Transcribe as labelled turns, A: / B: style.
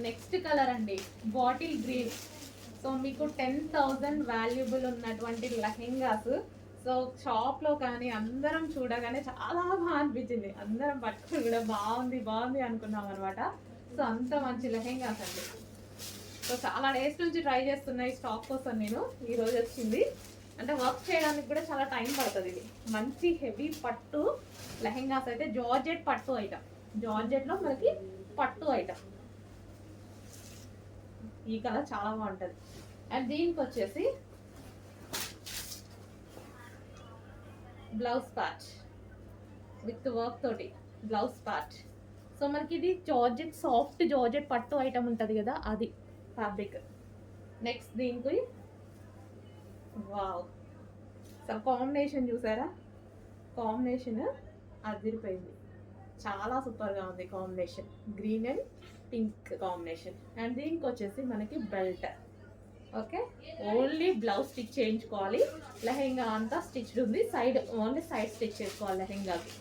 A: Next colour అండి, bottle green. So మీకు 10,000 valuable ఉన్నటువంటి లెహెంగాస్. సో షాప్లో కానీ అందరం చూడగానే చాలా బాగా అనిపించింది, అందరం పట్టుకుని కూడా బాగుంది బాగుంది అనుకున్నాం అనమాట. సో అంత మంచి లెహెంగాస్ అండి. సో చాలా డేస్ నుంచి ట్రై చేస్తున్నా ఈ స్టాక్ కోసం నేను. ఈరోజు వచ్చింది, అంటే వర్క్ చేయడానికి కూడా చాలా టైం పడుతుంది. ఇది మంచి హెవీ పట్టు లెహెంగాస్ అయితే, జార్జెట్ పట్టు ఐటమ్, జార్జెట్లో మనకి పట్టు ఐటమ్. ఈ కలర్ చాలా బాగుంటుంది. అండ్ దీనికి వచ్చేసి బ్లౌజ్ ప్యాచ్ విత్ వర్క్ తోటి బ్లౌజ్ ప్యాచ్. సో మనకి ఇది జార్జెట్, సాఫ్ట్ జార్జెట్ పట్టు ఐటమ్ ఉంటుంది కదా, అది ఫ్యాబ్రిక్. నెక్స్ట్ దీనికి వావ్, సో కాంబినేషన్ చూసారా, కాంబినేషన్ అదిరిపోయింది, చాలా సూపర్గా ఉంది combination, green and pink combination. And దీనికి వచ్చేసి మనకి belt. Okay, only blouse stitch చేయించుకోవాలి, లెహెంగా అంతా స్టిచ్డ్ ఉంది, సైడ్ ఓన్లీ సైడ్ స్టిచ్ చేసుకోవాలి లెహెంగాకి.